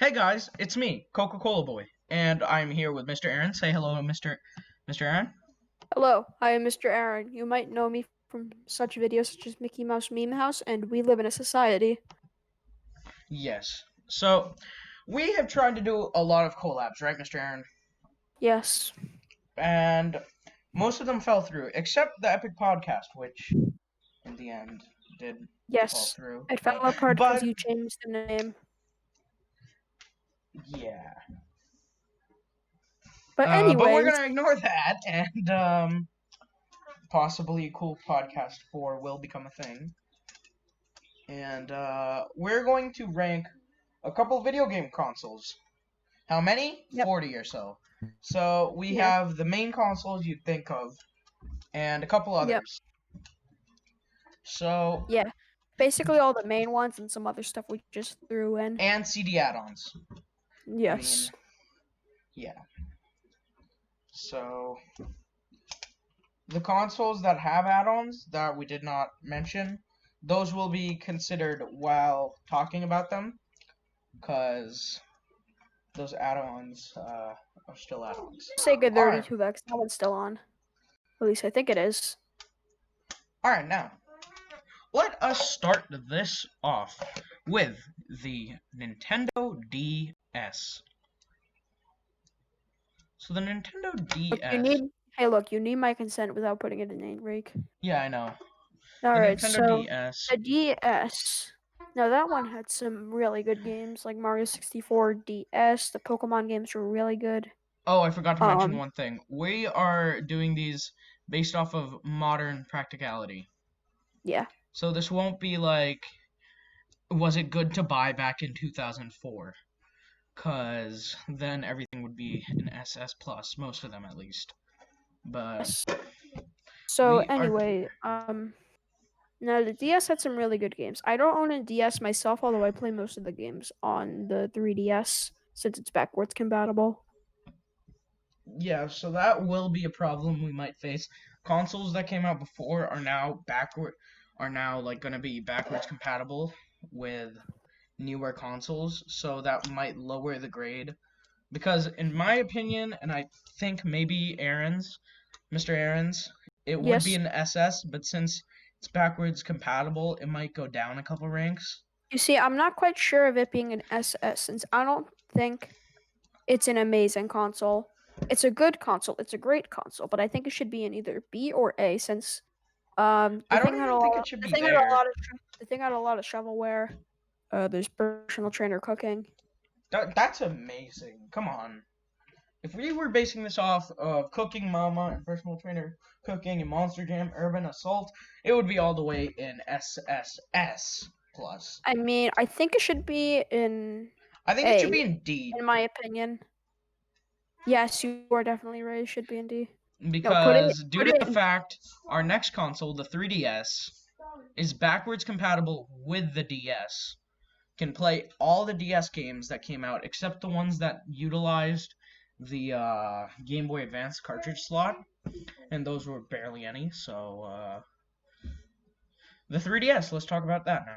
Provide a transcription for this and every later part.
Hey guys, it's me, Coca-Cola Boy, and I'm here with Mr. Aaron. Say hello, Mr. Aaron. Hello, I am Mr. Aaron. You might know me from such videos such as Mickey Mouse Meme House and We Live in a Society. Yes. So, we have tried to do a lot of collabs, right, Mr. Aaron? Yes. And most of them fell through, except the Epic Podcast, which in the end did fall Yes. through. It fell But, apart because but you changed the name. yeah. But But we're anyways, gonna ignore that, and possibly a cool podcast 4 will become a thing. And we're going to rank a couple video game consoles. How many? yep. 40 or so. So we Yeah. have the main consoles you'd think of, and a couple Yep. others. So, Yeah. Basically all the main ones and some other stuff we just threw in. and CD add-ons. I mean, Yes. yeah. So, the consoles that have add-ons that we did not mention, those will be considered while talking about them, because those add-ons are still add-ons. Sega Alright, 32X, that one's still on. At least I think it is. alright, now. Let us start this off with the Nintendo DS. So the Nintendo DS. Look, you need my consent without putting it in name break. Yeah, I know. The Alright, Nintendo so DS. the DS. Now that one had some really good games like Mario 64 DS. The Pokemon games were really good. Oh, I forgot to mention Um, one thing. We are doing these based off of modern practicality. yeah. So this won't be like, was it good to buy back in 2004? Because then everything would be an SS plus, most of them at least. But Yes. So we are. anyway, now the DS had some really good games. I don't own a DS myself, although I play most of the games on the 3DS since it's backwards compatible. Yeah, so that will be a problem we might face. Consoles that came out before are now like going to be backwards compatible with newer consoles, so that might lower the grade. Because in my opinion, and I think maybe Mr. Aaron's, it would be Yes. an SS, but since it's backwards compatible, it might go down a couple ranks. You see, I'm not quite sure of it being an SS since I don't think it's an amazing console. It's a good console. It's a great console, but I think it should be in either B or A since the I don't thing had a even think lot it should the be thing had a there. lot of the thing had a lot of shovelware. There's personal trainer cooking. That's amazing. Come on. If we were basing this off of Cooking Mama and Personal Trainer Cooking and Monster Jam Urban Assault, it would be all the way in SSS plus. I mean, I think it should be in I think it A, should be in D in my opinion. Yes, you are definitely right. It should be in D. No, because due put to it the in. fact our next console, the 3DS, is backwards compatible with the DS, can play all the DS games that came out except the ones that utilized the Game Boy Advance cartridge slot, and those were barely any. So the 3DS. Let's talk about that now.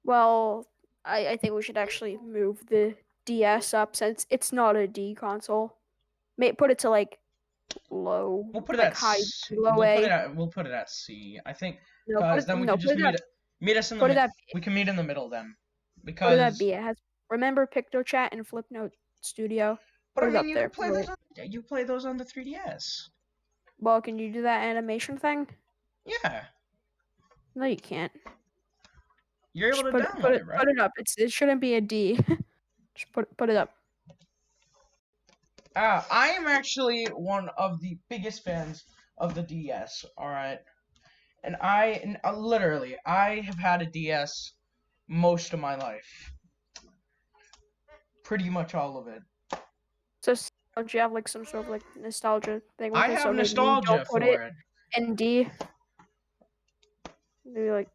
Well, I think we should actually move the DS up since it's not a D console. Put it to like We'll low, put it like at high, low A. we'll put it at C. I think No, because then we could put just it at meet us in the put it at we can meet in the middle then. put it at Because B. It has remember PictoChat and Flipnote Studio. but Put I it mean up there. Right. you play those on the 3DS. Well, can you do that animation thing? Yeah, No, you can't. you're able Just to download it, right? put it up. It shouldn't be a D. Just put it up. I am actually one of the biggest fans of the DS. All right, and literally I have had a DS most of my life, pretty much all of it. So don't you have like some sort of like nostalgia thing with I it? have So maybe you nostalgia don't put for it it. in D. Maybe like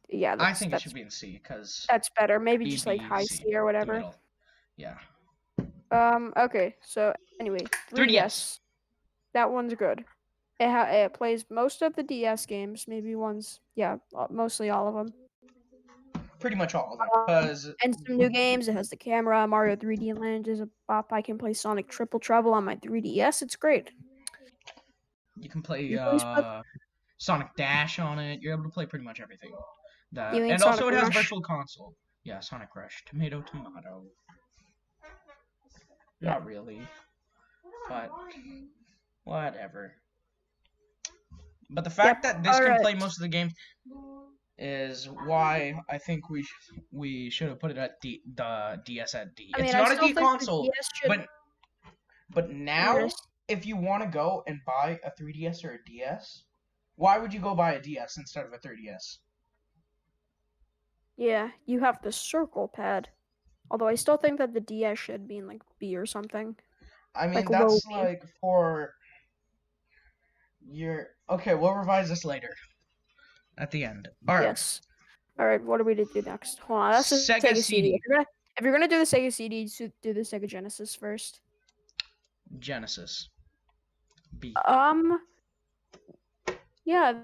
yeah, I think it should be in C because that's better. Maybe B, just like B, high C, C or the whatever. middle. Yeah. Okay. So anyway, 3DS. 3DS. That one's good. It plays most of the DS games. Maybe ones. Yeah, mostly all of them. pretty much all of them. Because And some new games. It has the camera. Mario 3D Land is a bop. I can play Sonic Triple Trouble on my 3DS. It's great. you can play You play Sp- Sonic Dash on it. You're able to play pretty much everything. You mean And also Sonic it has Rush? Virtual Console. Yeah, Sonic Rush. Tomato, tomato. Yeah. Not really, but whatever. But the fact Yep. that this All can right. play most of the games is why I think we should have put it at the DS at D. I It's mean, I not a still D think the console, DS should. but now if you want to go and buy a 3DS or a DS, why would you go buy a DS instead of a 3DS? Yeah, you have the circle pad. Although I still think that the DS should be in like B or something, I like mean, low that's B. like for your okay. We'll revise this later at the end. All right, Yes. All right. What are we to do next? Hold on. That's the Sega Sega CD. CD If you're gonna do the Sega CD, do the Sega Genesis first. Genesis B. Um. Yeah,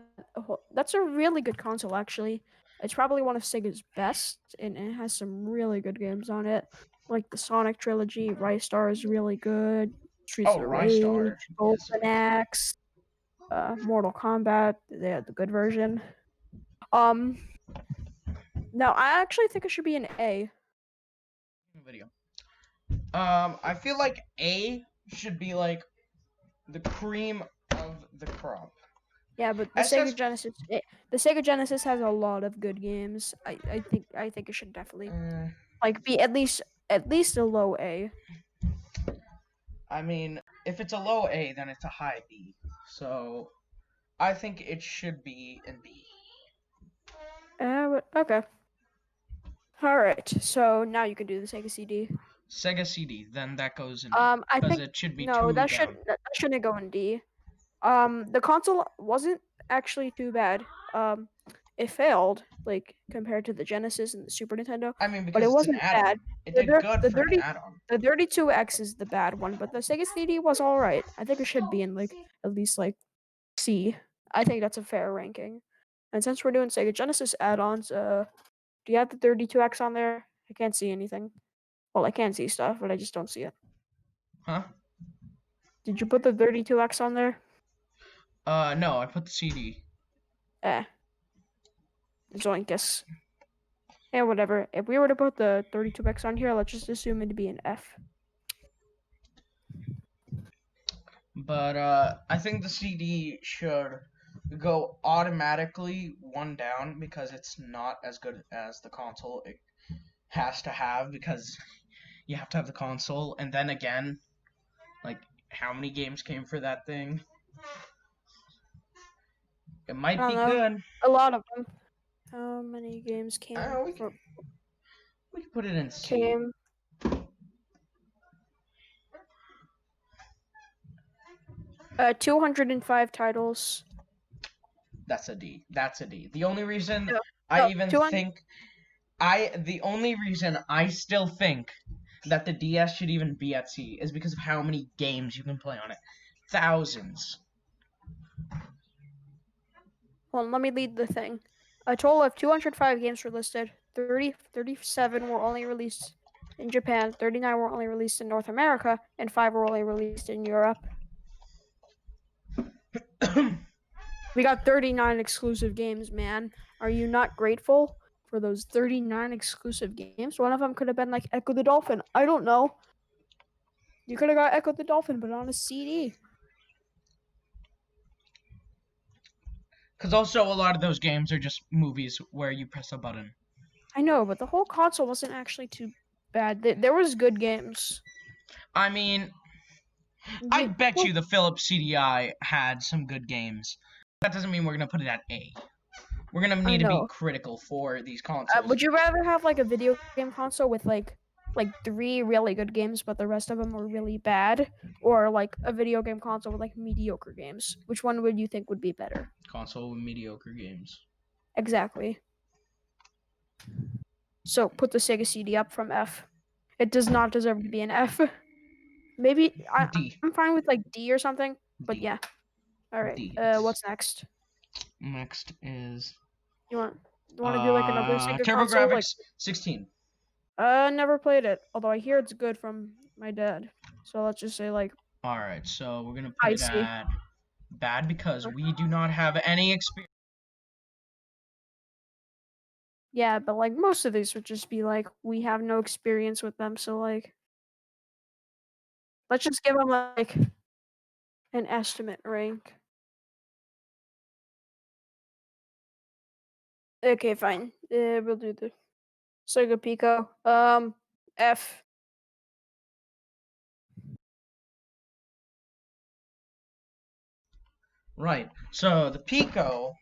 that's a really good console, actually. It's probably one of Sega's best, and it has some really good games on it. Like the Sonic trilogy, Rise Star is really good. Streets Oh, of Rystar Rage, is Golden Axe, Mortal Kombat. They had the good version. Um, no, I actually think it should be an A. video. I feel like A should be like the cream of the crop. Yeah, but SS, The Sega Genesis has a lot of good games. I think it should definitely like be at least a low A. I mean, if it's a low A, then it's a high B. So I think it should be in B. Okay. All right. So now you can do the Sega CD. Sega CD, then that goes in B I because think it should be no, two down. that shouldn't go in D. The console wasn't actually too bad. It failed like compared to the Genesis and the Super Nintendo, I mean, but because it it's an wasn't bad. add-on. It did good The for an 30 add-on. the 32X is the bad one, but the Sega CD was all right. I think it should be in like at least like C. I think that's a fair ranking. And since we're doing Sega Genesis add-ons, do you have the 32X on there? I can't see anything. Well, I can see stuff, but I just don't see it. Huh? Did you put the 32X on there? No, I put the CD. Eh, Zoinkus. Yeah, whatever. If we were to put the 32X on here, let's just assume it'd be an F. But I think the CD should go automatically one down because it's not as good as the console. It has to have because you have to have the console, and then again, like how many games came for that thing? It I might don't be know. good. A lot of them. How many games came We for we can put it in C. came? 205 titles. That's a D. That's a D. The only reason No, I no, even 200. think the only reason I still think that the DS should even be at C is because of how many games you can play on it. Thousands. Hold on, let me lead the thing. A total of 205 games were listed. 37 were only released in Japan. 39 were only released in North America, and 5 were only released in Europe. We got 39 exclusive games, man. Are you not grateful for those 39 exclusive games? One of them could have been like Echo the Dolphin. I don't know. You could have got Echo the Dolphin, but on a CD. Because also a lot of those games are just movies where you press a button. I know, but the whole console wasn't actually too bad. There was good games. I mean, I bet you the Philips CDI had some good games. That doesn't mean we're gonna put it at A. We're gonna I need to be know. critical for these consoles. Would you rather have like a video game console with like 3 really good games, but the rest of them were really bad, or like a video game console with like mediocre games? Which one would you think would be better? Console with mediocre games. Exactly. So put the Sega CD up from F. It does not deserve to be an F. Maybe D. I'm fine with like D or something. But D. yeah. All right. D. What's next? Next is You want? You want to do like another Sega console? Like, TurboGrafx 16. never played it. Although I hear it's good from my dad. So let's just say like All right, so we're gonna put it icy. at bad because we do not have any experience. Yeah, but like most of these would just be like we have no experience with them. So like, let's just give them like an estimate rank. Okay, fine. We'll do the Sega Pico. F. Right. So the Pico,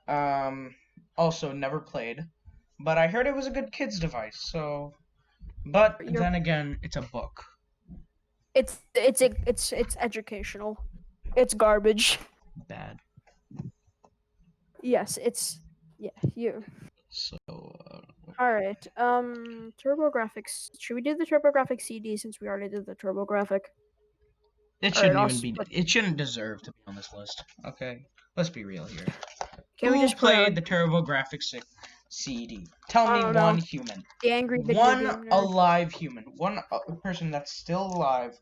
also never played, but I heard it was a good kids device. So, but You're then again, it's a book. it's educational. It's garbage. Bad. Yes, it's yeah, you. So, All right. TurboGrafx. Should we do the TurboGrafx CD since we already did the TurboGrafx? it All right, shouldn't I'll even be. put. It shouldn't deserve to be on this list. Okay, let's be real here. Can we Who just put played like the TurboGrafx CD? Tell I me don't one know, human, the angry video one game nerd, alive human, one person that's still alive.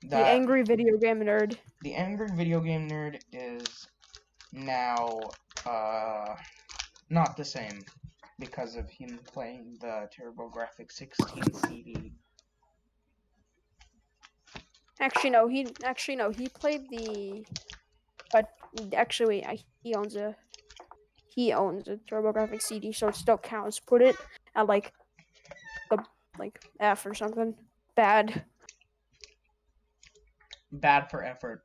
the That angry video game nerd. the angry video game nerd is now not the same because of him playing the TurboGrafx 16 CD. Actually, no. He played the. But actually, wait, he owns a TurboGrafx CD, so it still counts. Put it at like the like F or something. Bad. Bad for effort.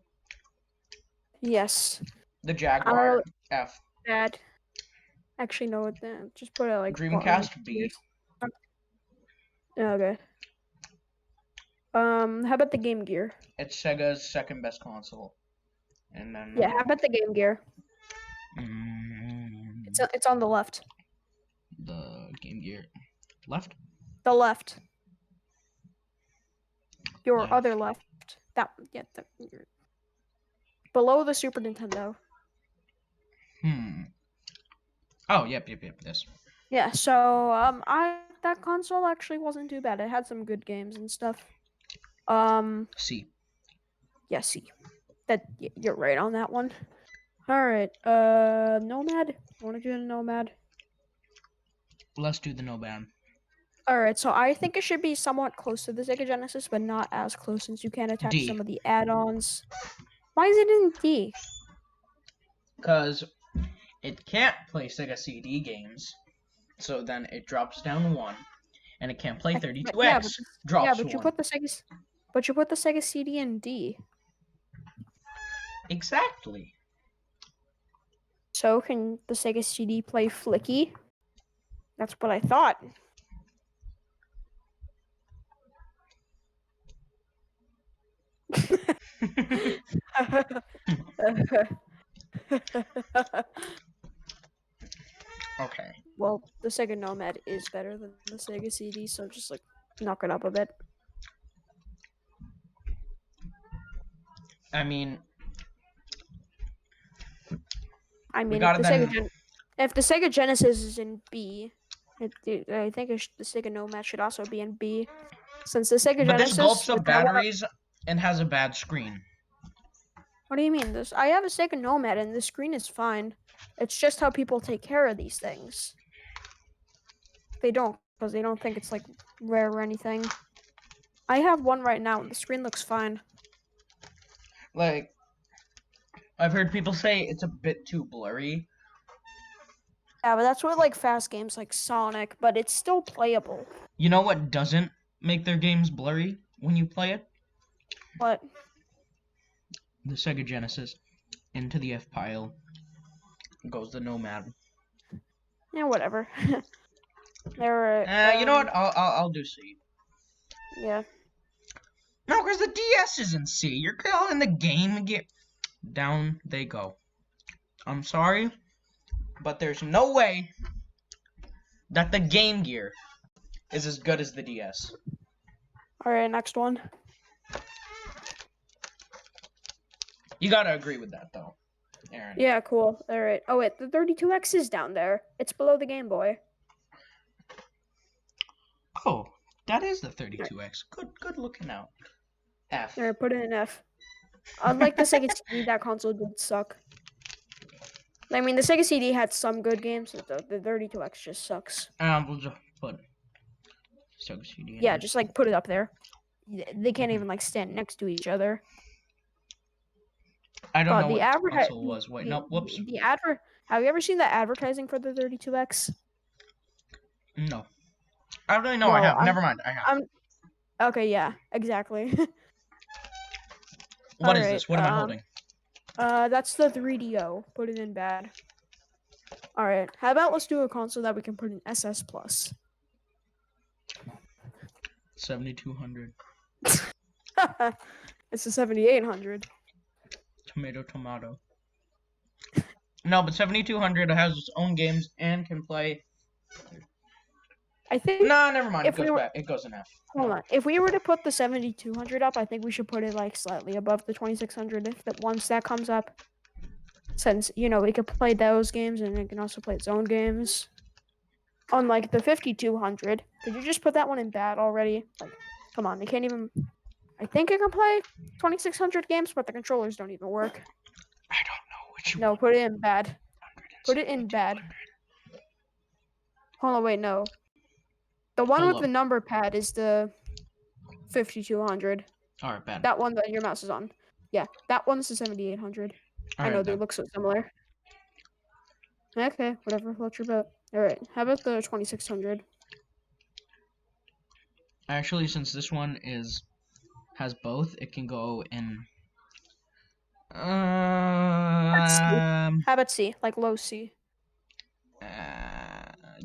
Yes. The I don't know. Jaguar F. Bad. Actually, no. Then just put it like Dreamcast B. years. Okay. How about the Game Gear? It's Sega's second best console. And then Yeah, how about the Game Gear? mm, It's on the left. the Game Gear left. The left. Your Left. other left. That yeah. Below the Super Nintendo. Oh, yep. This. Yeah. So I that console actually wasn't too bad. It had some good games and stuff. C. Yeah. See, you're right on that one. All right. Nomad. You want to do a Nomad? Let's do the no ban. All right. So I think it should be somewhat close to the Sega Genesis, but not as close since you can't attach D. some of the add-ons. Why is it in D? Because it can't play Sega CD games, so then it drops down one, and it can't play But 32X. Drops but you one. put the Sega CD in D. Exactly. So can the Sega CD play Flicky? That's what I thought. Okay. Well, the Sega Nomad is better than the Sega CD, so just like knock it up a bit. I mean, we If gotta then. if the Sega Genesis is in B, I think the Sega Nomad should also be in B, since the Sega But this Genesis, gulps which up batteries and has a bad screen. what do you mean? This I have a Sega Nomad and the screen is fine. It's just how people take care of these things. They don't, because they don't think it's like rare or anything. I have one right now and the screen looks fine. Like, I've heard people say it's a bit too blurry. Yeah, but that's what like fast games like Sonic, but it's still playable. You know what doesn't make their games blurry when you play it? But The Sega Genesis. Into the F pile goes the Nomad. yeah, whatever. There are You know what? I'll do C. yeah. No, because the DS is in C. You're calling the game get down. They go. I'm sorry, but there's no way that the Game Gear is as good as the DS. All right, next one. You gotta agree with that, though. Aaron. Yeah, cool. All right. Oh wait, the 32X is down there. It's below the Game Boy. Oh, that is the All right, 32X. Good looking out. F. all right, put it in F. Unlike the Sega CD, that console did suck. I mean, the Sega CD had some good games. The 32X just sucks. We'll just put Sega CD in Yeah, there. just like put it up there. They can't even like stand next to each other. I don't God, know the what advertise console was. Wait, no, whoops. the advert. Have you ever seen the advertising for the 32X? No. I really know I Well, have. Never mind, I have. I'm okay. Yeah, exactly. What All is right. this? What am I holding? That's the 3DO. Put it in bad. All right. How about let's do a console that we can put in SS plus. 7200. It's a 7800. Tomato. No, but 7200 has its own games and can play. I think Nah, never mind. It if we goes were back. It goes in F. hold on, if we were to put the 7200 up, I think we should put it like slightly above the 2600 if that once that comes up. Since we could play those games and it can also play its own games. Unlike the 5200, could you just put that one in bad already? Like, come on, they can't even. I think it can play 2600 games, but the controllers don't even work. I don't know which No, one. put it in bad. Put it in bad. Hold on, wait, no. The one with the number pad is the 5200. All right, bad. That one that your mouse is on. Yeah, that one's the 7800. All I know right, they then. look so similar. Okay, whatever. Float your boat. All right, how about the 2600? Actually, since this one has both, it can go in. C. Um. How about C? Like low C.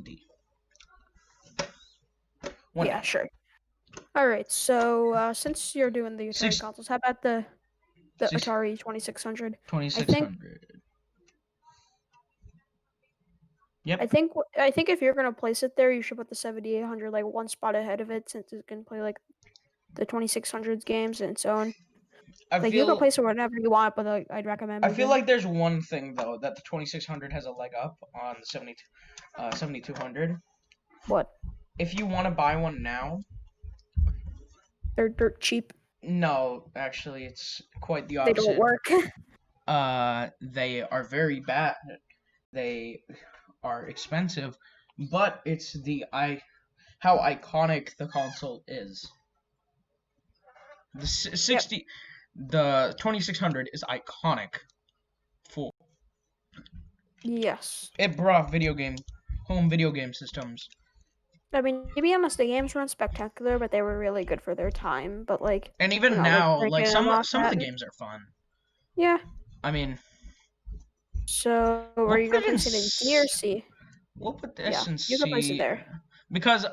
D. Yeah, sure. All right. So since you're doing the Atari Six. consoles, how about the Six. Atari 2600? I think 2600. Yep. I think if you're gonna place it there, you should put the 7800 like one spot ahead of it, since it can play like the 2600s games and so on. I Like you can feel place it whenever you want, but like, I'd recommend I feel moving. like there's one thing though that the 2600 has a leg up on the 7200. What? If you want to buy one now, They're dirt cheap. no, actually it's quite the They don't opposite. work. They are very bad. They are expensive, but it's how iconic the console is. The 60 Yep. the 2600 is iconic. For Yes. it brought home video game systems. I mean, to be honest, the games weren't spectacular, but they were really good for their time. But like, And even like now, like breaking them off some of that. the games are fun. Yeah. I mean, So, are we'll you put gonna it in place it in D or C? we'll put Yeah, this in you can place it C there. because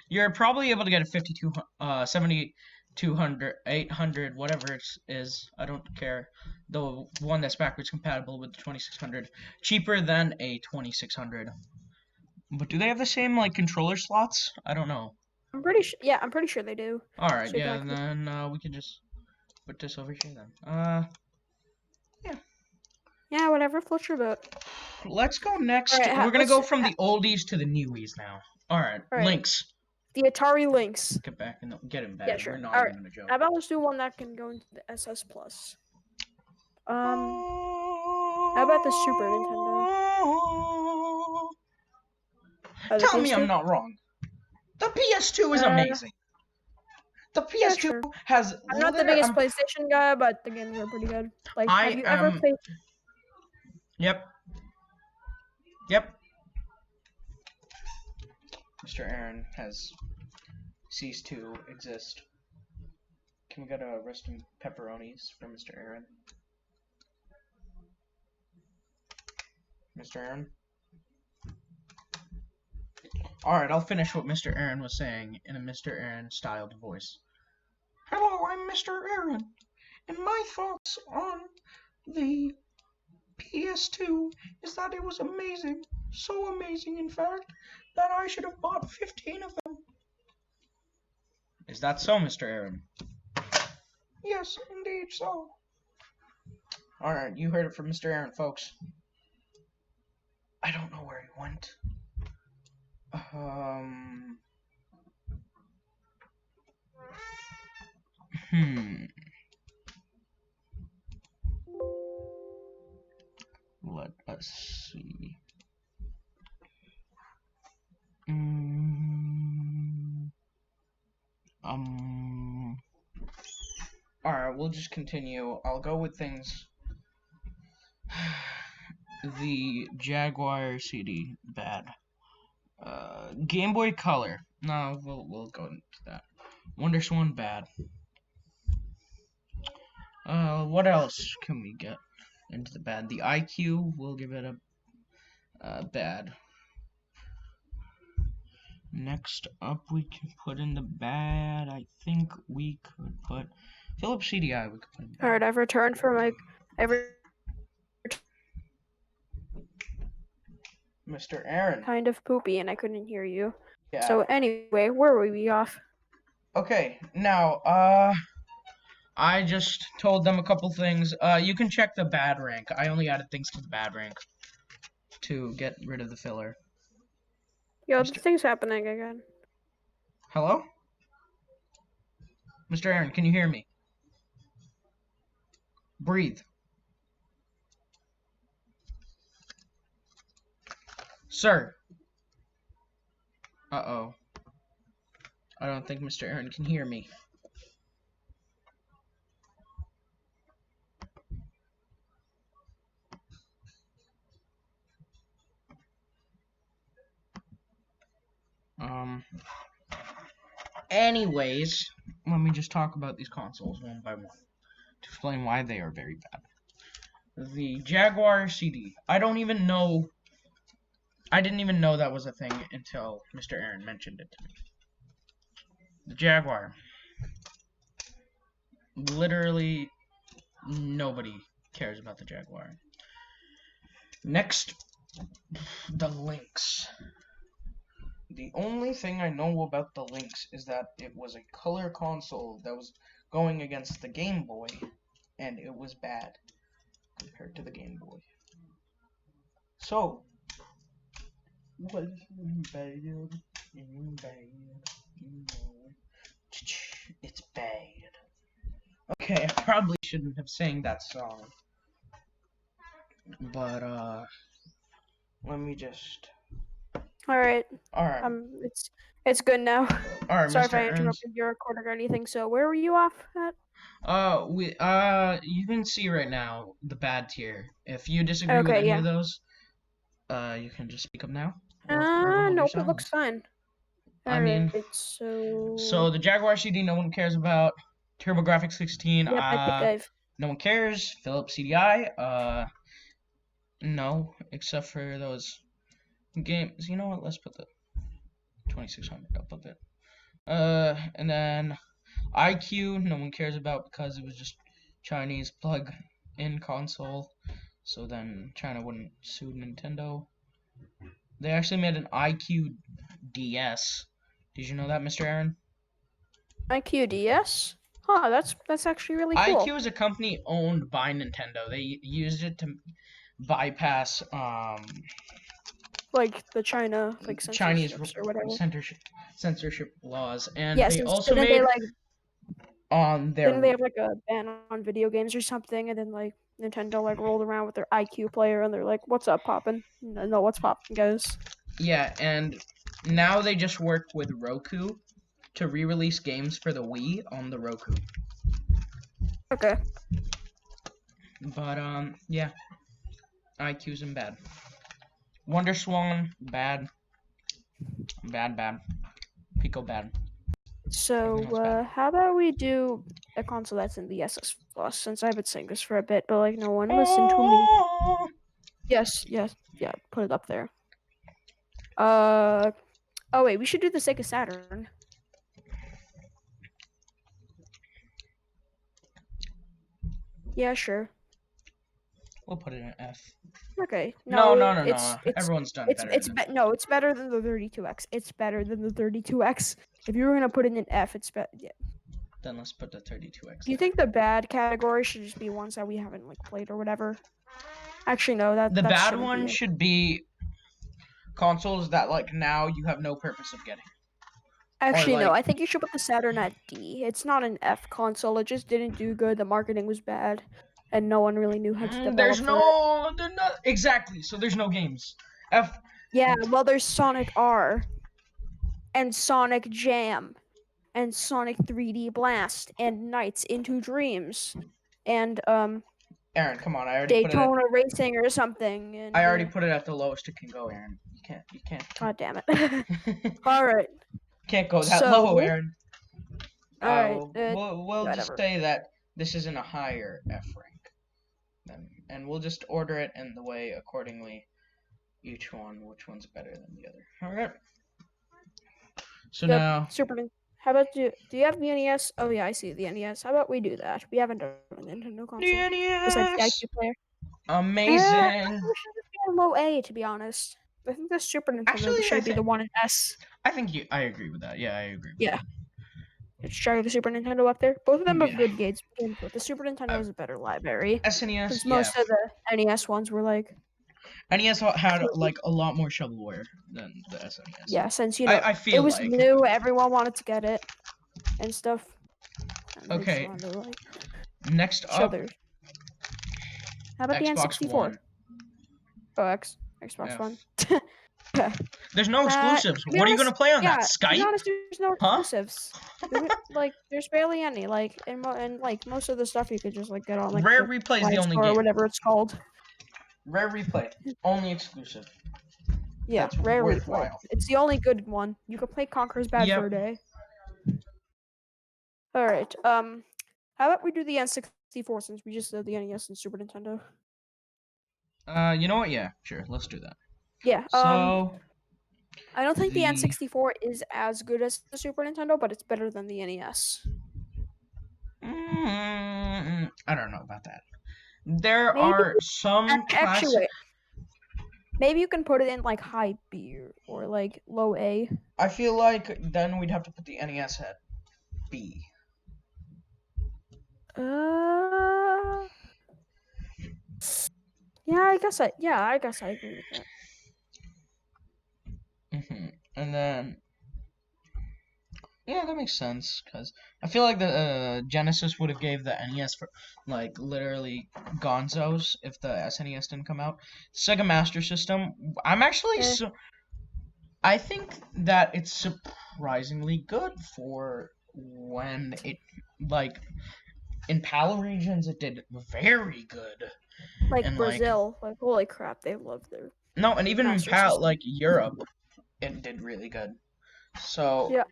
you're probably able to get a 7200 800 whatever it is. I don't care. The one that's backwards compatible with the 2600 cheaper than a 2600. But do they have the same like controller slots? I don't know. I'm pretty sure. Yeah, I'm pretty sure they do. All right, So you yeah, can and like. then we can just put this over here then. Yeah. Yeah, whatever floats your boat. Let's go All next. right, We're gonna go from the oldies to the newies now. All right, all right. Lynx. The Atari Lynx. Get back and get in Yeah, bed. We're sure. not All right. even a joke. How about let's do one that can go into the SS Plus. How about the Super Nintendo? The Tell me I'm PS2. not wrong. The PS2 is Uh, amazing. The yeah, PS2 sure. has I'm not the biggest PlayStation guy, but the games are pretty good. Like, have I you ever played? Yep. Yep. Mr. Aaron has ceased to exist. Can we get a roasting pepperonis for Mr. Aaron? Mr. Aaron? Alright, I'll finish what Mr. Aaron was saying in a Mr. Aaron styled voice. Hello, I'm Mr. Aaron, and my thoughts on the PS2 is that it was amazing. So amazing, in fact, that I should have bought 15 of them. Is that so, Mr. Aaron? Yes, indeed so. Alright, you heard it from Mr. Aaron, folks. I don't know where he went. Hmm. Let us see. Alright, we'll just continue. I'll go with things. The Jaguar CD, bad. Game Boy Color. No, we'll go into that. WonderSwan, bad. What else can we get into the bad? The IQ, we'll give it a bad. Next up, we can put in the bad. I think we could put Philips CDI. We could put in bad. Alright, I've returned from Mr. Aaron. kind of poopy and I couldn't hear you. Yeah. So anyway, where were we off? Okay, now, I just told them a couple things. You can check the bad rank. I only added things to the bad rank to get rid of the filler. Yo, the thing's happening again. Hello? Mr. Aaron, can you hear me? Breathe. Sir. Uh-oh. I don't think Mr. Aaron can hear me. Anyways, let me just talk about these consoles one by one to explain why they are very bad. The Jaguar CD. I didn't even know that was a thing until Mr. Aaron mentioned it to me. The Jaguar. Literally nobody cares about the Jaguar. Next, the Lynx. The only thing I know about the Lynx is that it was a color console that was going against the Game Boy, and it was bad compared to the Game Boy. So, was bad, it's bad. Okay, I probably shouldn't have sang that song, but let me just. Alright. Alright. It's good now. Alright, Sorry Mr. if I Ernst. interrupted your recording or anything. So where were you off at? You can see right now the bad tier. If you disagree with any of those, you can just speak up now. Nope, it looks fine. I mean, so the Jaguar CD, no one cares about. TurboGrafx 16, yep, I think no one cares. Philips CDI, no, except for those games. You know what? Let's put the 2600 up a bit. And then IQ, no one cares about because it was just Chinese plug-in console. So then China wouldn't sue Nintendo. They actually made an IQ DS. Did you know that, Mr. Aaron? IQ DS? Huh, that's actually really cool. IQ is a company owned by Nintendo. They used it to bypass like the China Chinese or whatever censorship laws, and yes, they also made on their. Didn't they have like a ban on video games or something? And then like Nintendo like rolled around with their IQ player, and they're like, "What's up, poppin'? No, what's poppin', guys?" Yeah, and now they just work with Roku to re-release games for the Wii on the Roku. Okay. But yeah, IQ's in bad. WonderSwan, bad. Bad. Pico, bad. So, how about we do a console that's in the SS Plus, since I've been saying this for a bit, but like no one listened to me. Yes, yeah, put it up there. Oh wait, we should do the Sega Saturn. Yeah, sure. We'll put it in F. Okay. No. Everyone's done better. It's better than the 32X. It's better than the 32X. If you were gonna put it in F, it's better. Yeah. Then let's put the 32X Do you there. think the bad category should just be ones that we haven't like played or whatever? Actually, no. The That bad shouldn't one be it. should be consoles that like now you have no purpose of getting. Or Actually, no. like I think you should put the Saturn at D. It's not an F console. It just didn't do good. The marketing was bad, and no one really knew how to there's develop for it. no there's not exactly, so there's no games. F Yeah, well, there's Sonic R and Sonic Jam and Sonic 3D Blast and Nights into Dreams and Aaron, come on, Daytona Racing or something. I And already put it at the lowest it can go, Aaron. You can't God damn it! All right, can't go that low, so Aaron. all right, We'll just whatever. say that this is in a higher F rank. And we'll just order it in the way accordingly. Each one, which one's better than the other. Alright. So The now Super. How about do you have the NES? Oh yeah, I see the NES. How about we do that? We haven't done a Nintendo the console besides the NES. IQ player. I think Amazing. we should just be on low A, to be honest. I think the Super Nintendo Actually, should be the one in S. I agree with that. Yeah, I agree with Yeah, let's try the Super Nintendo up there. Both of that. them have Yeah. good games, but the Super Nintendo Uh, has a better library. SNES, Since yeah. most of the NES ones were like, NES had so, like a lot more shovelware than the SNES. yeah, since I it feel was like. new, everyone wanted to get it and stuff, and they just Okay, wanted to like next show up, their. How about the Xbox N64? One. Oh, Xbox One. F. Yeah. There's no exclusives. To be What are you honest, gonna play on that? yeah. To be Skype? honest, there's no Huh? exclusives. Like, there's barely any. Like, and like most of the stuff you could just like get on like Rare the Replay is the Live only Store or game. whatever it's called. Rare Replay, only exclusive. Yeah, That's Rare Replay. worthwhile. It's the only good one. You could play Conker's Bad Fur Yep. Day. All right. How about we do the N64 since we just did the NES and Super Nintendo? You know what? Yeah, sure. Let's do that. Yeah. So I don't think the the N64 is as good as the Super Nintendo, but it's better than the NES. I don't know about that. There Maybe. are some Actually, classic. wait. Maybe you can put it in like high B or like low A. I feel like then we'd have to put the NES at B. Uh, yeah, I guess I agree with that. And then yeah, that makes sense because I feel like the Genesis would have gave the NES for like literally gonzos if the SNES didn't come out. Sega Master System. I'm actually Eh, I think that it's surprisingly good for when it like in PAL regions it did very good like and like Brazil, like holy crap, they love their no and even in Master PAL System. like Europe it did really good. So Yeah,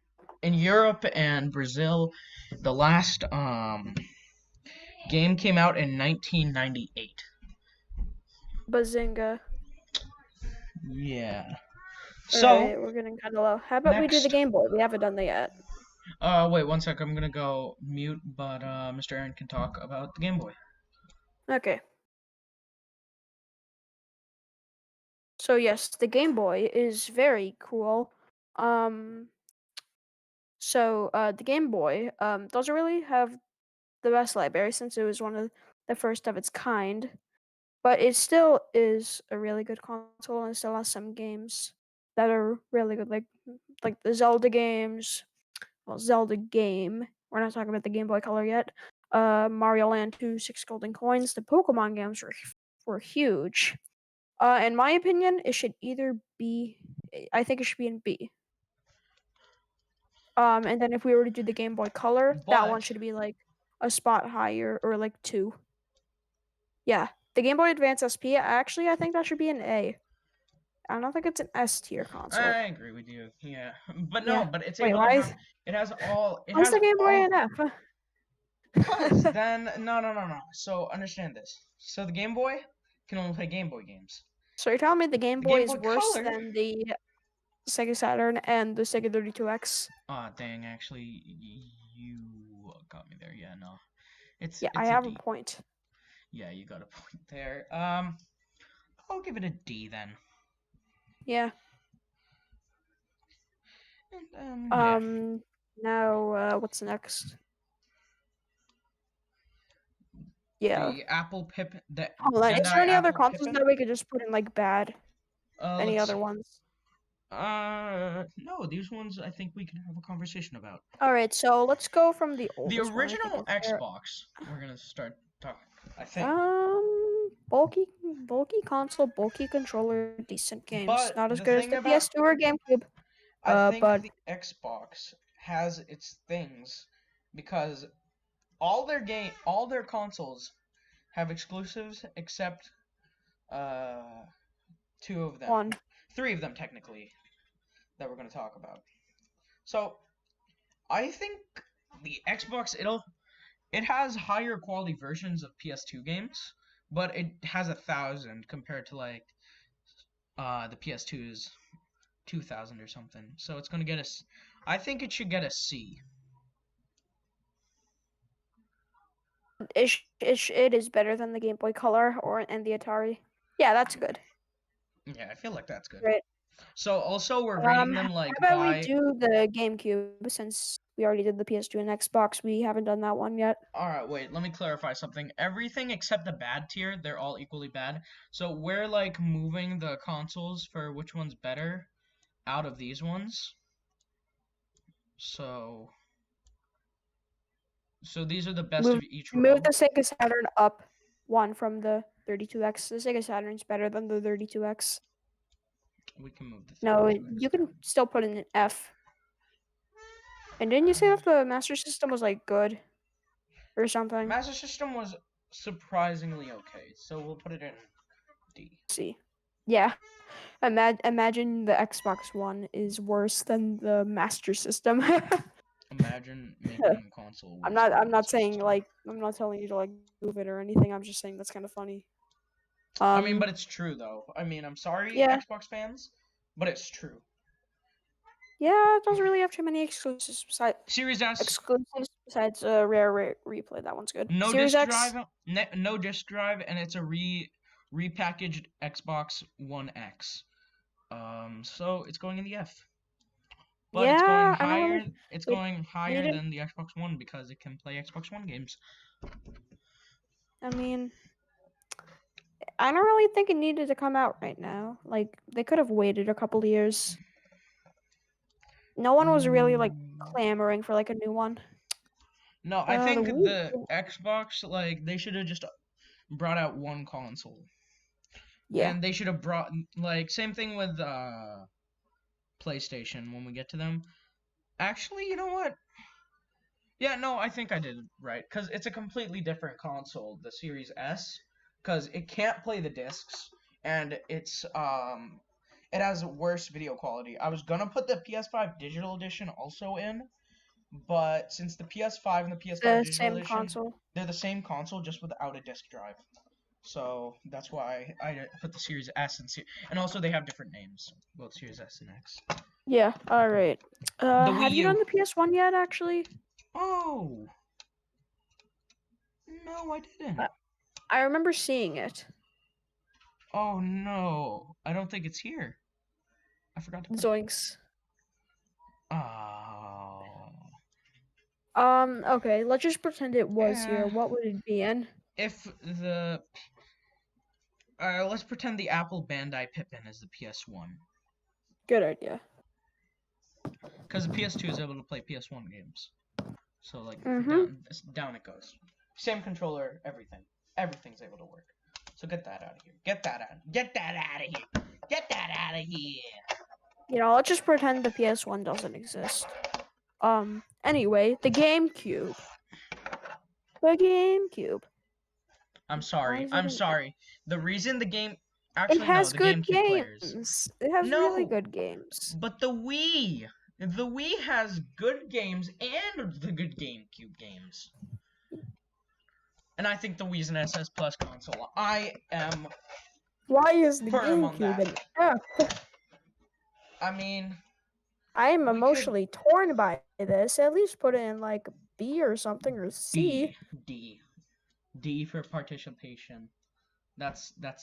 in Europe and Brazil, the last game came out in 1998. Bazinga. Yeah. All So right, we're getting kind of low. How about we do the next, Game Boy? We haven't done that yet. wait one sec. I'm gonna go mute, but Mr. Aaron can talk about the Game Boy. Okay. So yes, the Game Boy is very cool. Um, the Game Boy doesn't really have the best library since it was one of the first of its kind, but it still is a really good console and it still has some games that are really good, like the Zelda games. Well, Zelda game. We're not talking about the Game Boy Color yet. Mario Land 2, Six Golden Coins. The Pokemon games were huge. In my opinion, it should either be. I think it should be in B. And then if we were to do the Game Boy Color, that one But should be like a spot higher or like 2. Yeah, the Game Boy Advance SP. Actually, I think that should be an A. I don't think it's an S tier console. I agree with you. Yeah, but no, Yeah. but it's Wait, able to have. It why is has the Game Boy all. an F? Cause then no. So understand this. So the Game Boy can only play Game Boy games. So you're telling me the Game The Boy Game is Boy worse Color. than the Sega Saturn and the Sega 32X? Ah, dang! Actually, you got me there. Yeah, no, Yeah, I it's a have a D. point. Yeah, you got a point there. I'll give it a D then. Yeah. Yeah. Now what's next? Yeah. the Apple Pip, the Hold on. Is there Bandai any other Apple consoles Pippin. that we could just put in like bad? Any Let's other see. ones? No, these ones I think we can have a conversation about. All right, so let's go from the The oldest one. I think original is there. Xbox. We're gonna start talking. I think, Bulky console, bulky controller, decent games. but Not as the good as thing the about PS2 or GameCube. I think But the Xbox has its things because all their consoles have exclusives except uh two of them, one, three of them technically that we're gonna talk about. So I think the Xbox it has higher quality versions of PS2 games, but it has 1,000 compared to like the PS2's 2,000 or something. So it's gonna get I think it should get a C. it is better than the Game Boy Color and the Atari. Yeah, that's good. Yeah, I feel like that's good. Great. So also we're rating How them like about we by. do the GameCube since we already did the PS2 and Xbox? We haven't done that one yet. All right, wait. Let me clarify something. Everything except the bad tier, they're all equally bad. So we're like moving the consoles for which one's better out of these ones. So these are the best Move of each move row. the Sega Saturn up one from the 32X. The Sega Saturn's better than the 32X. We can move the No, 32X you down. can still put in an F. And didn't you say that the Master System was like good or something? Master System was surprisingly okay, so we'll put it in D. See, yeah. Imagine the Xbox One is worse than the Master System. Imagine making a console I'm worse not. than the I'm not Master saying System. like. I'm not telling you to like move it or anything. I'm just saying that's kind of funny. I mean, but it's true though. I mean, I'm sorry, Yeah, Xbox fans, but it's true. yeah. It doesn't really have too many Series S, exclusives besides Rare Replay. That one's good. no Series disk X. drive, no disk drive, and it's a repackaged Xbox One X. So it's going in the F. But it's going Yeah, I don't higher. really. It's It going higher needed. than the Xbox One because it can play Xbox One games. I mean, I don't really think it needed to come out right now. Like they could have waited a couple years. No one was really like Mm, clamoring for like a new one. no, I The think the Wii. Xbox, like, they should have just brought out one console. Yeah. And they should have brought, like, same thing with PlayStation when we get to them. Actually, you know what? Yeah, no, I think I did right because it's a completely different console, the Series S, because it can't play the discs and it has worse video quality. I was gonna put the PS5 Digital Edition also in, but since the PS5 and the PS5 The Digital same Edition, console. they're the same console just without a disc drive. So that's why I put the Series S and also they have different names, both Series S and X. Yeah. All right. The Wii Have you U. done the PS1 yet? Actually, Oh no, I uh, didn't. I remember seeing it. Oh no, I don't think it's here. I forgot to put it. Zoinks. Oh. Okay. Let's just pretend it was here. Eh. What would it be in? If the let's pretend the Apple Bandai Pippin is the PS1, Good idea. because the PS2 is able to play PS1 games. So like Mm-hmm. down it goes. Same controller, everything. Everything's able to work. So get that out of here. Get that out. Get that out of here. Get that out of here. You know, let's just pretend the PS1 doesn't exist. Anyway, the GameCube. The GameCube. I'm Why sorry. is it I'm an sorry. The reason the game It actually no, has the good GameCube players. games. It has really No, good games. but the Wii has good games and the good GameCube games. And I think the Wii's an SS Plus console. I am Why is the firm on GameCube that. an F? I mean, I am we could emotionally torn by this. At least put it in like B or something or C. B, D, D for participation. That's I'm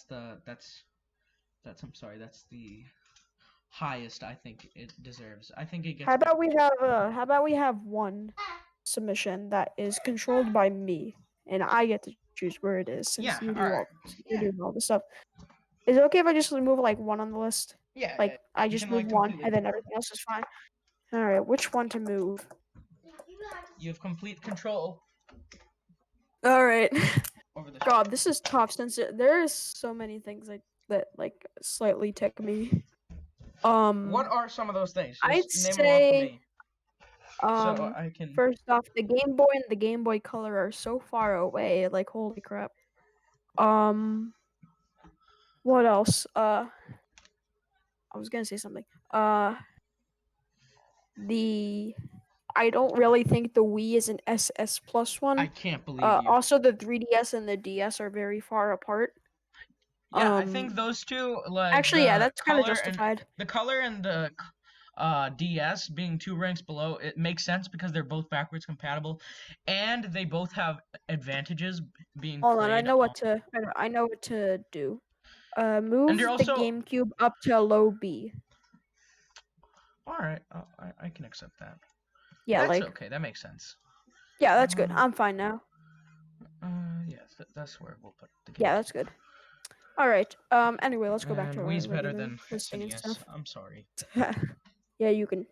sorry. That's the highest I think it deserves. I think it gets. How about we have one submission that is controlled by me. and I get to choose where it is Yeah. since you All do right. Yeah. all the stuff. Is it okay if I just remove like one on the list? Yeah. Like I You just can move like one completely and then control. everything else is fine. All right, which one to move? You have complete control All right. over this. God, this is tough since there is so many things that like slightly tick me. What are some of those things? I'd Just name them off to say me, so I can. first off, the Game Boy and the Game Boy Color are so far away. Like holy crap. Um, what else? I was gonna say something. The I don't really think the Wii is an SS plus I one. can't believe you. Also the 3DS and the DS are very far apart. Yeah, I think those two, like Actually, yeah, that's kind of justified. the color and the DS being 2 ranks below, it makes sense because they're both backwards compatible, and they both have advantages being Hold on, played on. I know what to do. And you're Move the also GameCube up to low B. all right. I can accept that. Yeah, That's like okay. That makes sense. yeah, that's good. Um. I'm fine now. Yes, that's where we'll put the Yeah, GameCube. that's good. All right. Anyway, let's go back to And our Wii's better regular than listing and NES. stuff. I'm sorry. Yeah, you can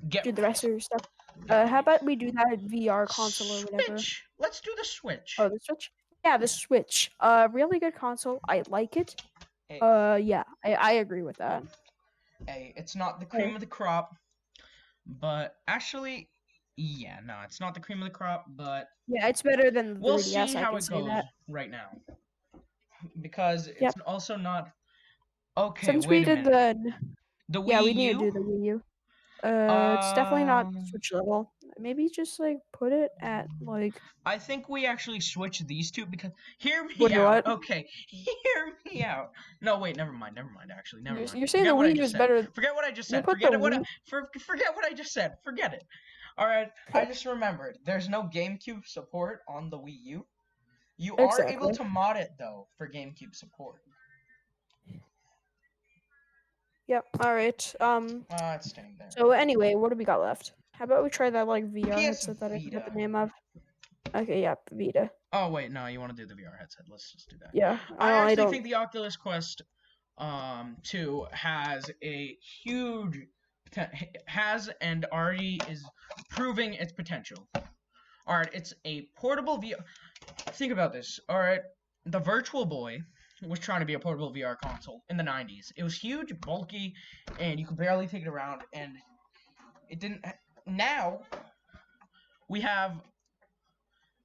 Get do the rest of your stuff. get How ready. about we do that VR console or whatever? Switch. Let's do the Switch. Oh, the Switch. Yeah, the Yeah. Switch. Really good console. I like it. Hey, Yeah, I agree with that. hey, it's not the cream Hey. of the crop, but actually, yeah, no, it's not the cream of the crop, but Yeah, it's better than the we'll 3DS. see I how can it say goes that. right now because it's Yep. also not. Okay, Since we wait a did minute. the The Yeah, Wii we need to do U. the Wii U. It's definitely not Um, Switch level. Maybe just like put it at like I think we actually switched these two because hear me wait out. what? Okay, hear me out. No, wait, never mind. Never mind. Actually, never mind. You're saying the Forget what I Wii U just is said. better. Forget what I just You said. put the Forget it. Wii. Forget what I just said. Forget it. All right. I just remembered. There's no GameCube support on the Wii U. You are able Exactly. to mod it though for GameCube support. Yep. All right. It's staying there. So anyway, what do we got left? How about we try that like VR PS headset that I forgot the Vita. name of? Okay, yeah, Vita. Oh wait, no, you want to do the VR headset? Let's just do that. Yeah. I I actually don't. think the Oculus Quest 2 has a huge has and already is proving its potential. All right, it's a portable VR. Think about this. All right, the Virtual Boy was trying to be a portable VR console in the 90s. It was huge, bulky, and you could barely take it around, and it didn't. Now we have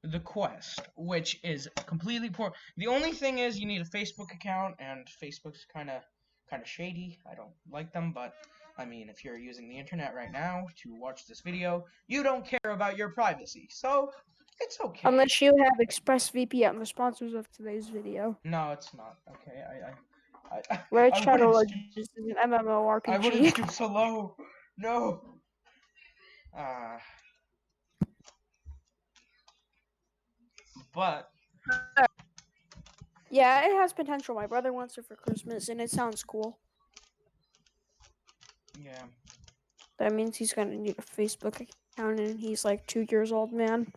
the Quest, which is completely poor. The only thing is you need a Facebook account, and Facebook's kind of shady. I don't like them, but I mean, if you're using the internet right now to watch this video, you don't care about your privacy, so it's okay. Unless you have ExpressVPN, the sponsors of today's video. No, it's not okay. Red I Shadow wouldn't stoop. Legends is an I wouldn't MMORPG. stoop so low. No. Uh, but Yeah, it has potential. My brother wants it for Christmas, and it sounds cool. yeah. That means he's gonna need a Facebook account, and he's like 2 years old, man.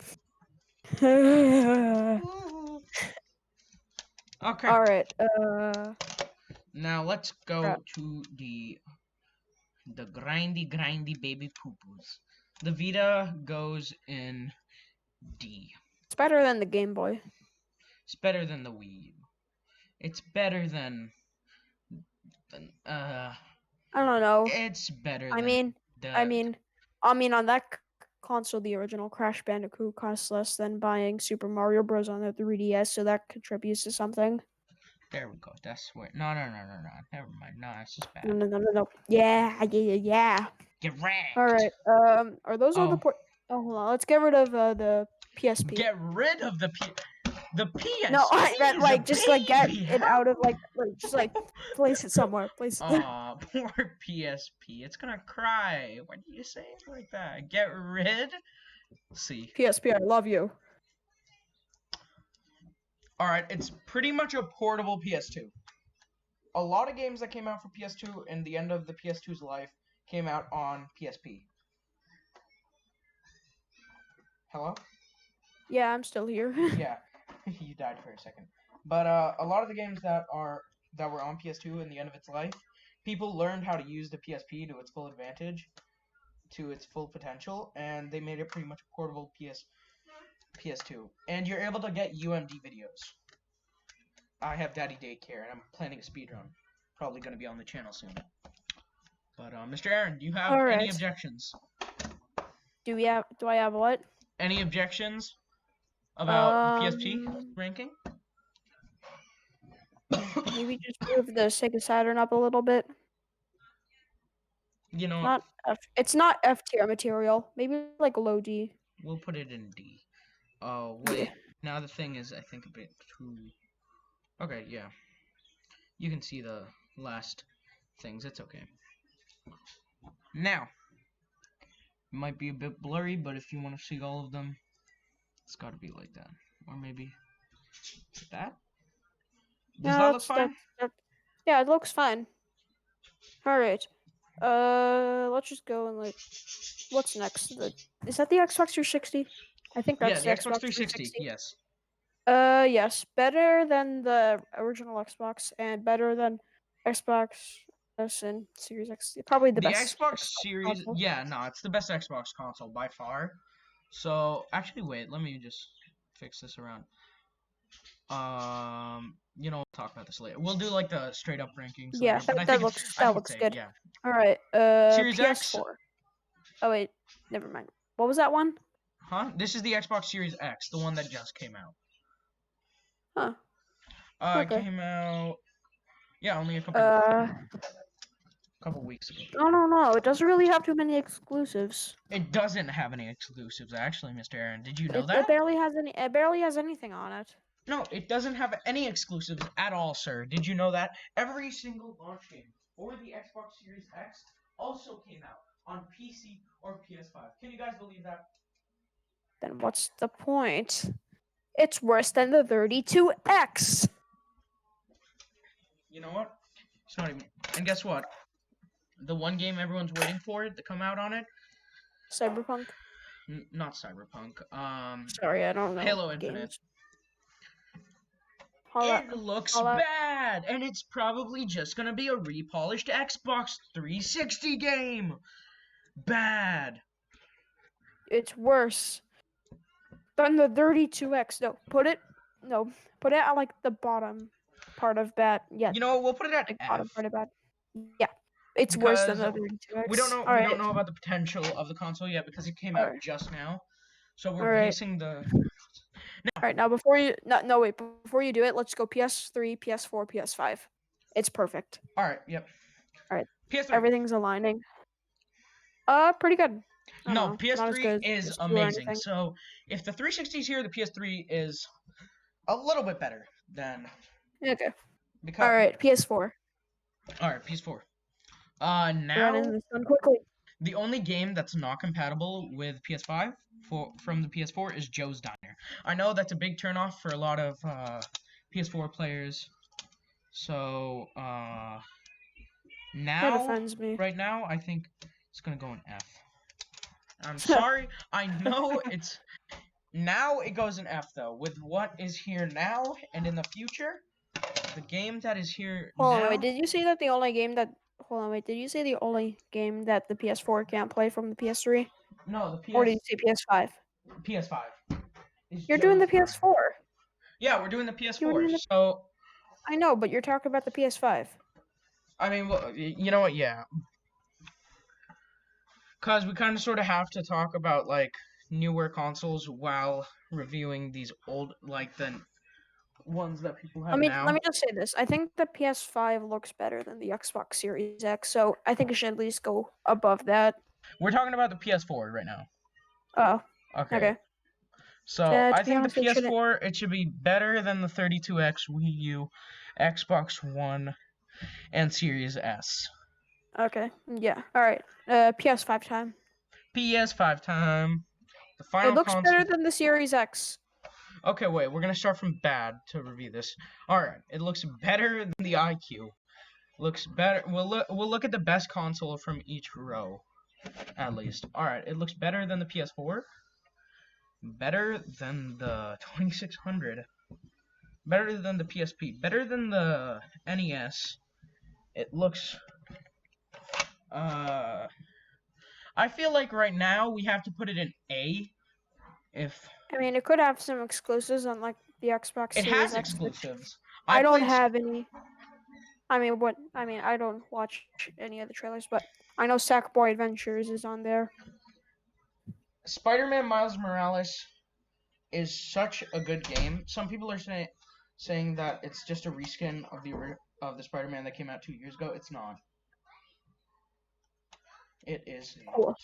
Okay. All right. Now let's Crap. go to the grindy baby poo poos. The Vita goes in D. It's better than the Game Boy. It's better than the Wii U. It's better than I don't know. it's better I than mean, I the mean, I mean, on that console, the original Crash Bandicoot costs less than buying Super Mario Bros. On the 3DS, so that contributes to something. there we go. That's where no. Never mind. No, that's just No, bad. no, no, no, no. Yeah. Get All wrecked. right. Are those all the Oh, port? Oh, hold on. Let's get rid of the PSP. get rid of the No, I PSP meant is a like just like get baby. it How? out of like just like place it somewhere. Place it. Aw, poor PSP. It's gonna cry. Why do you say it like that? Get rid? See. PSP, I love you. Alright, it's pretty much a portable PS2. A lot of games that came out for PS2 and the end of the PS2's life came out on PSP. Hello? Yeah, I'm still here. Yeah, you died for a second. But a lot of the games that were on PS2 in the end of its life, people learned how to use the PSP to its full advantage, to its full potential, and they made it pretty much a portable PS2. And you're able to get UMD videos. I have Daddy Daycare, and I'm planning a speedrun. Probably going to be on the channel soon. But Mr. Aaron, do you have All any right. objections? Do I have what? Any objections about the PSP Um, ranking? maybe just move the Sega Saturn up a little bit. You know what? Not F. It's not F tier material. Maybe like low D. We'll put it in D. Oh, Yeah. wait. Now the thing is, I think a bit too... Okay, yeah. You can see the last things. It's okay. Now, it might be a bit blurry, but if you want to see all of them, it's got to be like that. Or maybe that? Does No, that look that's fine? that. Yeah, it looks fine. All right. Let's just go and like, what's next? Is that the Xbox 360? I think Yeah, that's the the Xbox Xbox 360, 360. yes. Yes, better than the original Xbox and better than Xbox S and Series X. Probably the The best Xbox Xbox Series, console. yeah, no, it's the best Xbox console by far. So, actually, wait, let me just fix this around. We'll talk about this later. We'll do like the straight up rankings Yeah, later, but I that think it's looks safe, good. yeah. All right. Series X, PS4. Oh wait, never mind. What was that one? huh? This is the Xbox Series X, the one that just came out. Huh. It Okay. came out, yeah, only a Uh, couple weeks ago. I don't know. It doesn't really have too many exclusives. It doesn't have any exclusives, actually, Mr. Aaron. Did you know It that? barely has any. It barely has anything on it. No, it doesn't have any exclusives at all, sir. Did you know that? Every single launch game for the Xbox Series X also came out on PC or PS5. Can you guys believe that? Then what's the point? It's worse than the 32X. You know what? It's not even. And guess what? The one game everyone's waiting for it to come out on it. Cyberpunk. Not Cyberpunk. Sorry, I don't know Halo Infinite. games. It looks Holla. bad, and it's probably just gonna be a repolished Xbox 360 game. Bad. It's worse than the 32X. Put it at like the bottom part of bad. Yeah, You know what? We'll put it at like F. bottom part of bad. Yeah, it's worse than Because the 32X. we don't know about the potential of the console yet because it came out just now. So we're basing the All right, now before you no wait, before you do it, let's go PS3, PS4, PS5. It's perfect. All right, yep. All right. PS3. Everything's aligning. Pretty good. No, Not as PS3 good as is PS2 or amazing. anything. So if the 360 is here, the PS3 is a little bit better than Okay. because All right, PS4. all right, PS4. Running Now this done quickly. the only game that's not compatible with PS5 from the PS4 is Joe's Diner. I know that's a big turnoff for a lot of PS4 players. So That now, offends me. right now, I think it's gonna go in F. I'm sorry. I know it's now it goes in F though. With what is here now and in the future, the game that is here Hold on, now. wait. Did you say that the only game that? Hold on, wait. Did you say the only game that the PS4 can't play from the PS3? No, the Or did you say PS5? PS5. You're doing the PS4. Yeah, we're doing the You were PS4. doing the. So I know, but you're talking about the PS5. I mean, well, you know what? Yeah, because we kind of sort of have to talk about like newer consoles while reviewing these old, like the ones that people have now. Let me just say this. I think the PS5 looks better than the Xbox Series X, so I think it should at least go above that. We're talking about the PS4 right now. Oh, Okay. okay. So I To be think honest, the PS4 it should be better than the 32X, Wii U, Xbox One, and Series S. Okay, yeah. All right. PS5 time. PS5 time. The It final looks console. better than the Series X. Okay, wait. We're gonna start from bad to review this. All right. It looks better than the iQOO. Looks better. We'll look at the best console from each row, at least. All right. It looks better than the PS4. Better than the 2600. Better than the PSP. Better than the NES. It looks. Uh, I feel like right now we have to put it in A. If I mean, it could have some exclusives on like the Xbox it Series has X, which exclusives, I I don't played have any. I mean, what? I mean, I don't watch any of the trailers, but I know Sackboy Adventures is on there. Spider-Man Miles Morales is such a good game. Some people are saying that it's just a reskin of the Spider-Man that came out 2 years ago. It's not. It is not. Cool.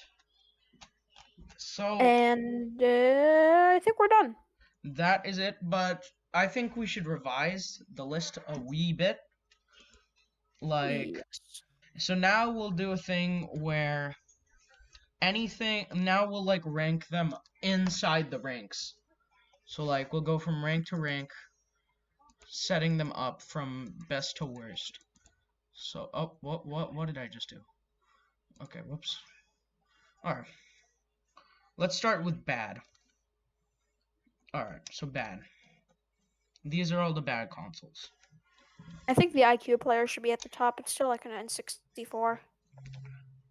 So And I think we're done. that is it. But I think we should revise the list a wee bit. Like, Yes. so now we'll do a thing where anything. Now we'll like rank them inside the ranks. So like we'll go from rank to rank, setting them up from best to worst. So, oh, what did I just do? Okay, whoops. Alright, let's start with bad. Alright, so bad. These are all the bad consoles. I think the IQ player should be at the top. It's still like an N64.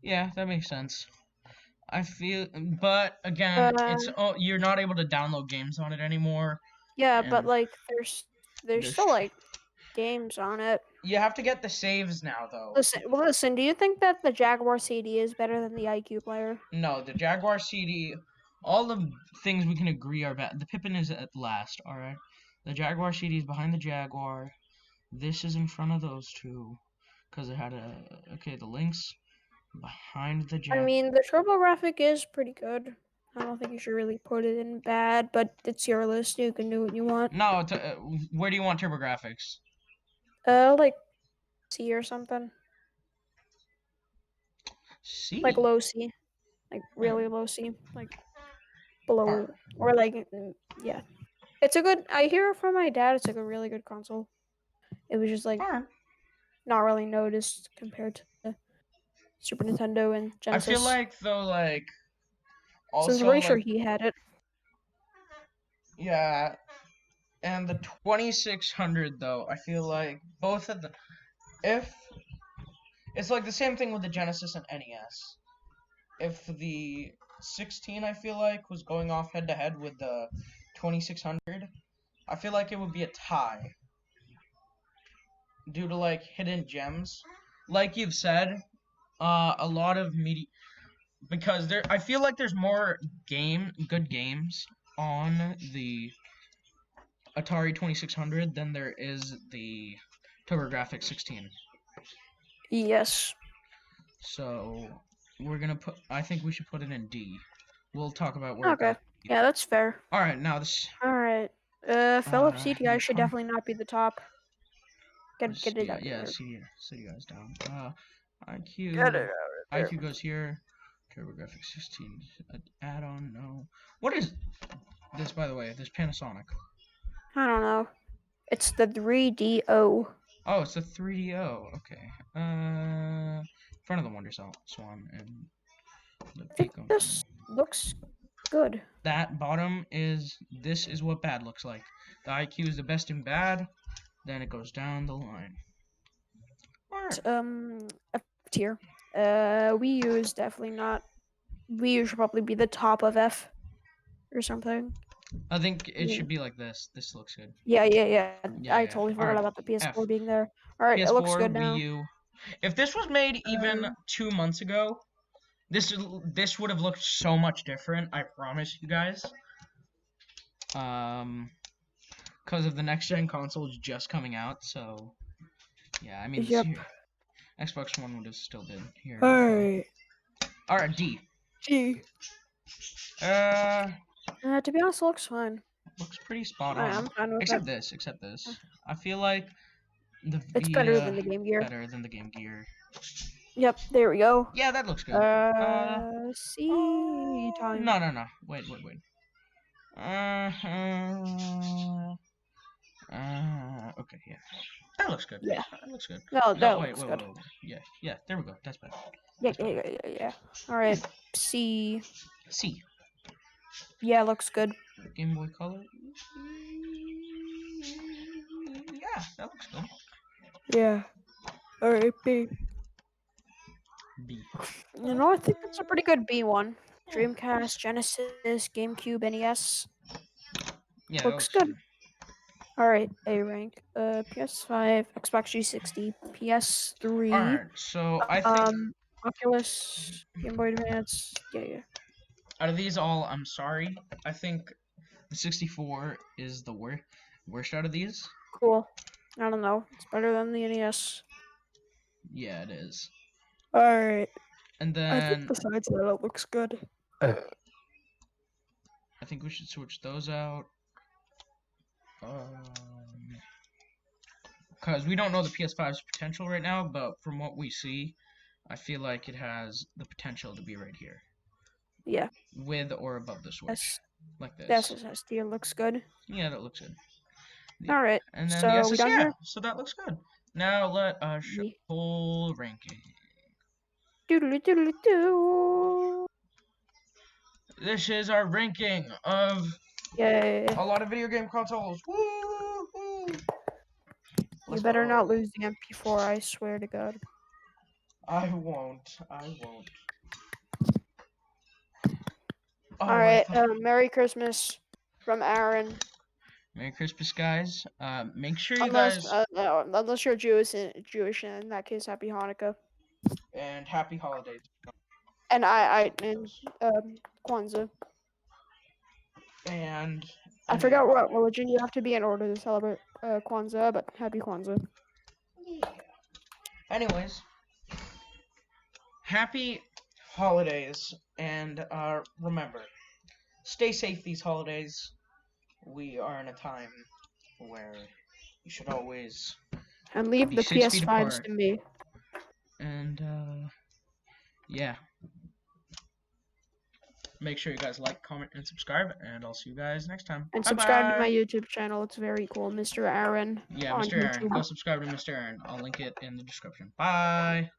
Yeah, that makes sense. I feel, but again, it's Um, you're not able to download games on it anymore, yeah, but and like there's there's still like games on it. you have to get the saves now though. Listen. Do you think that the Jaguar CD is better than the IQ player? No, the Jaguar CD, all the things we can agree are bad. The Pippin is at last, alright? The Jaguar CD is behind the Jaguar. This is in front of those two. Because it had a. Okay, the Lynx behind the I Jaguar. mean, the TurboGrafx is pretty good. I don't think you should really put it in bad, but it's your list. You can do what you want. No, where do you want TurboGrafx? Like C or something, like C. low C, like really low C, like Alright. below or like yeah. It's a good. I hear from my dad. It's like a really good console. It was just like Alright. not really noticed compared to the Super Nintendo and I feel Genesis. like, though, like, Since I'm also, pretty sure like, he had it. yeah, and the 2600, though, I feel like both of the. If. It's like the same thing with the Genesis and NES. If the 16, I feel like, was going off head to head with the 2600, I feel like it would be a tie due to like hidden gems. Like you've said, a lot of media because there. I feel like there's more good games on the Atari 2600 than there is the TurboGrafx 16. Yes. So we're gonna put. I think we should put it in D. We'll talk about where it Okay. goes. Yeah, that's fair. All right, now this. All right. Philips CTI The should Atari. definitely not be the top. Get it CDI, out of yeah, there. CDI's down. Get it IQ, out of there. IQ goes here. TurboGrafx 16 add-on. No. What is this, by the way? This Panasonic. I don't know. It's the 3DO. Oh, it's a 3DO. Okay. Front of the Wonder Swan and the I think Pico. this looks good. That bottom is. This is what bad looks like. The IQ is the best in bad. Then it goes down the line. Alright. F tier. Wii U is definitely not. Wii U should probably be the top of F or something. I think it Yeah. should be like this. This looks good. Yeah. Yeah, I yeah. totally forgot Alright. about the PS4 F. being there. All right, it looks PS4, good Wii now. U. If this was made even Um, 2 months ago, this would have looked so much different. I promise you guys. Because of the next gen consoles just coming out. So yeah, I mean, yep. Xbox One would have still been here. All So right. all right, D. G. Uh, To be honest, it looks fine. looks pretty spot on. I'm fine with it. Except this. Except this. I feel like the It's better than the Game Gear. better than the Game Gear. Yep, there we go. Yeah, that looks good. C time. No. Wait. Okay, yeah. That looks good. Yeah. That looks good. No, No, that wait. looks good. Yeah, there we go. That's better. Yeah, That's better. yeah. All right, C. C. Yeah, looks good. Game Boy Color. Yeah, that looks good. Yeah. All right, B. B. You know, I think that's a pretty good B one. Dreamcast, Genesis, GameCube, NES. Yeah, that Looks looks good. good. All right, A rank. PS5, Xbox 360, PS3, Alright, so I think Oculus, Game Boy Advance. Yeah. out of these all, I'm sorry. I think the 64 is the worst out of these. Cool. I don't know. It's better than the NES. Yeah, it is. All right. And I think then besides that, it looks good. I think we should switch those out. Because we don't know the PS5's potential right now, but from what we see, I feel like it has the potential to be right here, Yeah. with or above the Switch, S like the this. SSD looks good. Yeah, that looks good. All right. And then the So we SS, done yeah, here? so that looks good. Now let us show Ye- full ranking. Doodly doodly doo. This is our ranking of Yay. a lot of video game consoles. Woo! You Let's better not go. lose the MP4, I swear to God. I won't. I won't. All Oh, I right. thought. Merry Christmas from Aaron. Merry Christmas, guys. Make sure you Unless, guys no, unless you're Jewish, in that case, Happy Hanukkah. and happy holidays. And and Kwanzaa. And I any forgot other what holiday. religion you have to be in order to celebrate Kwanzaa, but Happy Kwanzaa. Yeah. Anyways, happy holidays, and remember, stay safe these holidays. We are in a time where you should always And leave be the 6 feet PS5s apart. to me. And yeah, make sure you guys like, comment, and subscribe. And I'll see you guys next time. And Bye subscribe to my bye. YouTube channel. It's very cool. Mr. Aaron Yeah, on Mr. Aaron. YouTube. Go subscribe to Mr. Aaron. I'll link it in the description. Bye.